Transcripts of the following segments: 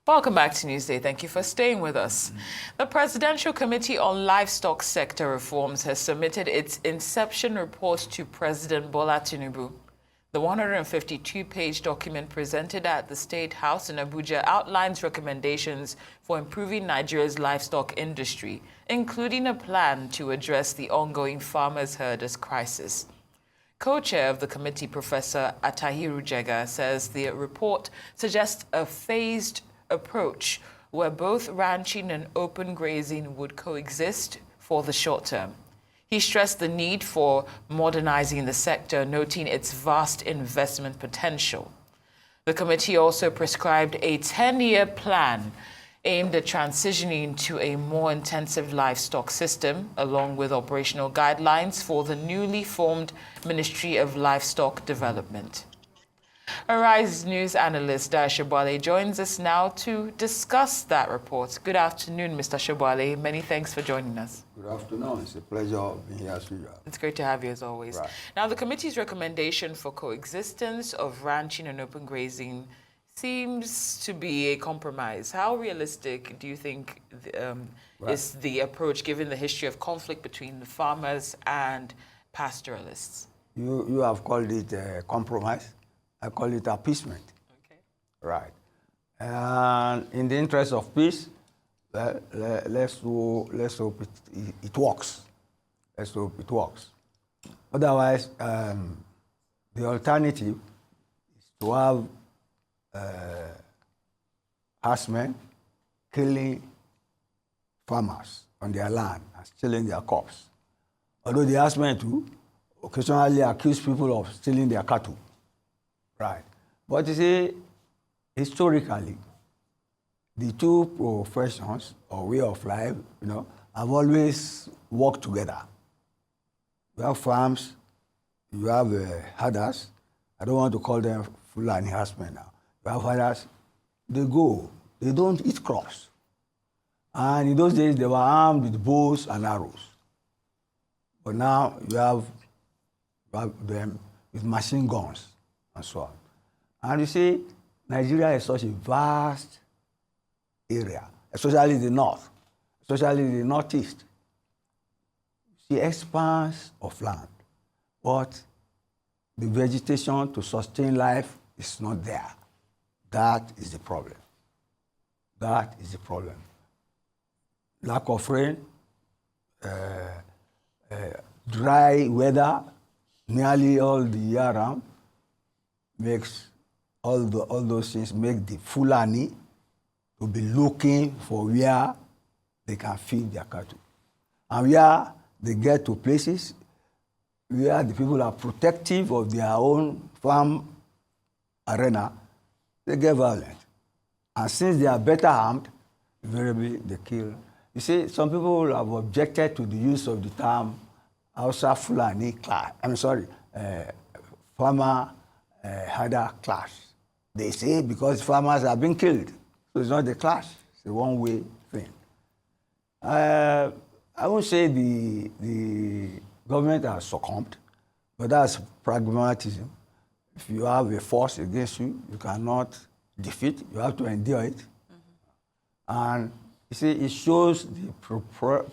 Welcome back to Newsday. Thank you for staying with us. The Presidential Committee on Livestock Sector Reforms has submitted its inception report to President Bola Tinubu. The 152-page document presented at the State House in Abuja outlines recommendations for improving Nigeria's livestock industry, including a plan to address the ongoing farmers-herders crisis. Co-chair of the committee, Professor Atahiru Jega, says the report suggests a phased approach where both ranching and open grazing would coexist for the short term. He stressed the need for modernizing the sector, noting its vast investment potential. The committee also prescribed a 10-year plan aimed at transitioning to a more intensive livestock system, along with operational guidelines for the newly formed Ministry of Livestock Development. Arise News analyst Dayo Sobowale joins us now to discuss that report. Good afternoon, Mr. Sobowale. Many thanks for joining us. Good afternoon. It's a pleasure being here as usual. It's great to have you as always. Right. Now, the committee's recommendation for coexistence of ranching and open grazing seems to be a compromise. How realistic do you think is the approach, given the history of conflict between the farmers and pastoralists? You have called it a compromise. I call it appeasement. Okay. Right. And in the interest of peace, let's hope it works. Let's hope it works. Otherwise, the alternative is to have herdsmen killing farmers on their land and stealing their crops. Although the herdsmen too occasionally accuse people of stealing their cattle. Right. But you see, historically, the two professions or way of life, have always worked together. You have farms, you have herders. I don't want to call them Fulani herdsmen now. You have herders. They don't eat crops. And in those days, they were armed with bows and arrows. But now you have them with machine guns and so on. And you see, Nigeria is such a vast area, especially the north, especially the northeast. You see expanse of land, but the vegetation to sustain life is not there. That is the problem. That is the problem. Lack of rain, dry weather nearly all the year round makes all those things make the Fulani to be looking for where they can feed their cattle. And where they get to places where the people are protective of their own farm arena, they get violent. And since they are better armed, invariably they kill. You see, some people have objected to the use of the term Hausa Fulani class. Farmer herder class. They say because farmers have been killed. So it's not a class, it's a one-way thing. I won't say the government has succumbed, but that's pragmatism. If you have a force against you, you cannot defeat, you have to endure it. And you see, it shows the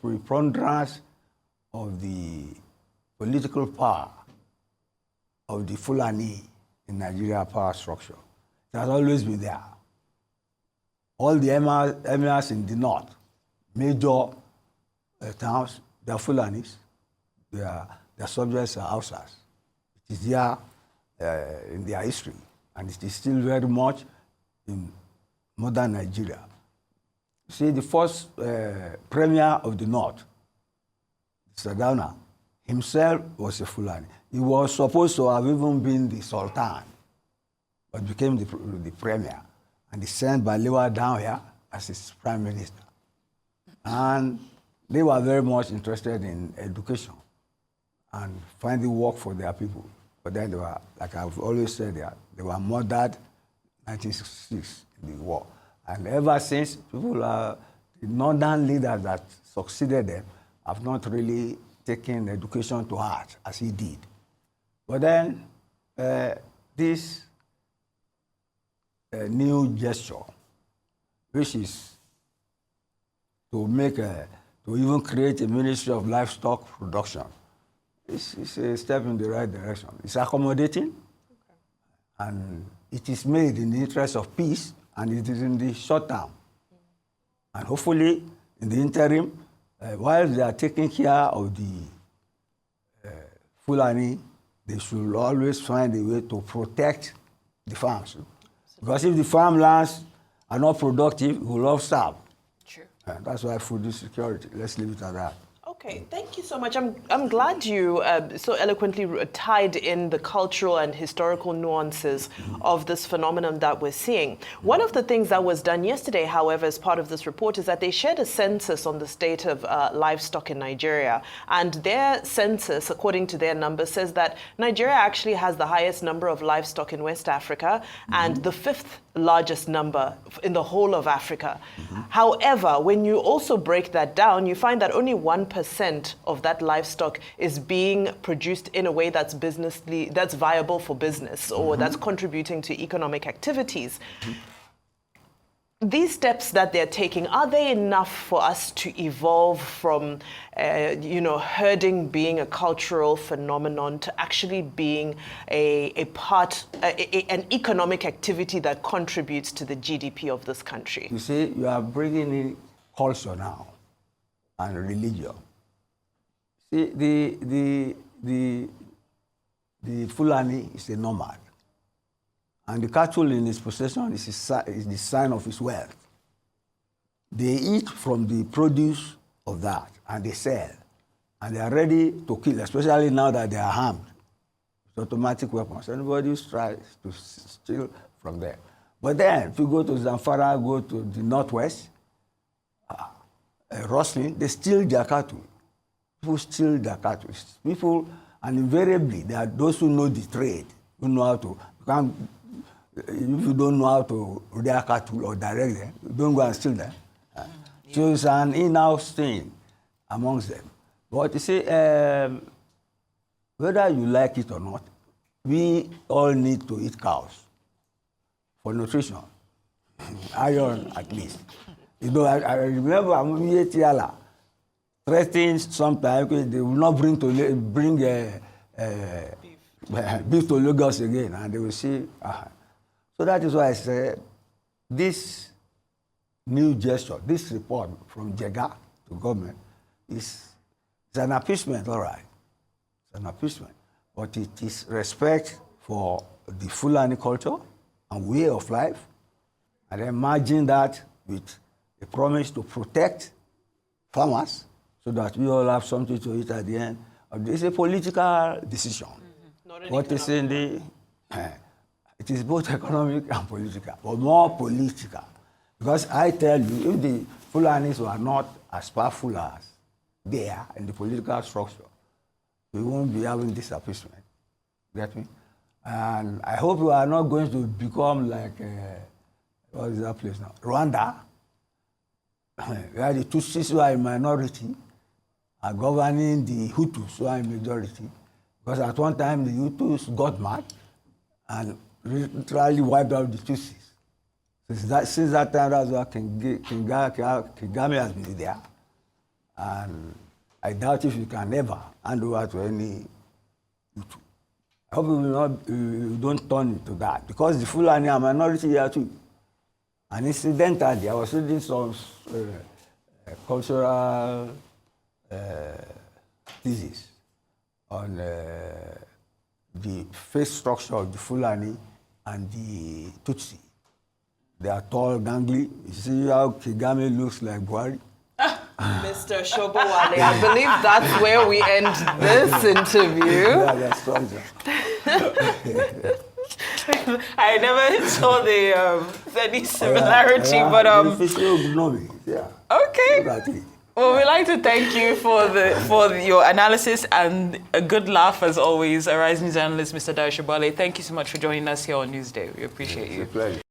preponderance of the political power of the Fulani in Nigeria power structure. It has always been there. All the emirs in the north, major towns, they are Fulanis. Their subjects are Hausas. It is there in their history, and it is still very much in modern Nigeria. See, the first premier of the north, Sardauna, himself was a Fulani. He was supposed to have even been the Sultan, but became the premier. And he sent Balewa down here as his prime minister. And they were very much interested in education and finding work for their people. But then they were, like I've always said, they were murdered in 1966 in the war. And ever since, the northern leaders that succeeded them have not really taken education to heart as he did. But then this new gesture which is to even create a Ministry of Livestock Production. It's a step in the right direction. It's accommodating, and it is made in the interest of peace, and it is in the short term. And hopefully, in the interim, while they are taking care of the Fulani, they should always find a way to protect the farms. Because if the farmlands are not productive, we will all starve. True. That's why food insecurity. Let's leave it at that. Okay, thank you so much. I'm glad you so eloquently tied in the cultural and historical nuances of this phenomenon that we're seeing. One of the things that was done yesterday, however, as part of this report, is that they shared a census on the state of livestock in Nigeria. And their census, according to their numbers, says that Nigeria actually has the highest number of livestock in West Africa and the fifth largest number in the whole of Africa. However, when you also break that down, you find that only 1% of that livestock is being produced in a way that's viable for business or that's contributing to economic activities. These steps that they're taking, are they enough for us to evolve from, herding being a cultural phenomenon to actually being an economic activity that contributes to the GDP of this country? You see, you are bringing in culture now and religion. See, the Fulani is a nomad. And the cattle in his possession is the sign of his wealth. They eat from the produce of that, and they sell. And they are ready to kill, especially now that they are armed with automatic weapons. Anybody tries to steal from them. But then, if you go to Zamfara, go to the northwest, rustling, they steal their cattle. People steal their cattle. People, and invariably, there are those who know the trade, who know how to. If you don't know how to rear cattle or direct them, don't go and steal them. So it's an in-house thing amongst them. But you see, whether you like it or not, we all need to eat cows for nutrition, iron at least. You know, I remember Tiala threatened sometimes they will not bring beef to Lagos again, and they will see. So that is why I said this new gesture, this report from Jega to government is an appeasement, all right. It's an appeasement. But it is respect for the Fulani culture and way of life, and then merging that with a promise to protect farmers so that we all have something to eat at the end. It's a political decision. What is in the... it is both economic and political, but more political. Because I tell you, if the Fulanis were not as powerful as they are in the political structure, we won't be having this appeasement. Get me? And I hope we are not going to become like, what is that place now? Rwanda, where the Tutsis who are a minority are governing the Hutus who are a majority. Because at one time the Hutus got mad and literally wiped out the Tutsis. Since that time, that's why Kagame has been there. And I doubt if you can ever hand over to any Hutu. I hope you don't turn into that. Because the Fulani are minority here too. And incidentally, I was reading some cultural thesis on the face structure of the Fulani and the Tutsi. They are tall, gangly. You see how Kagame looks like Buhari? Mr. Sobowale, I believe that's where we end this interview. Yeah, that's stronger. I never saw any similarity, but yeah. Okay. Well, we'd like to thank you for your analysis and a good laugh as always, a rising journalist, Mr. Dayo Sobowale. Thank you so much for joining us here on Newsday. We appreciate you. It's a pleasure.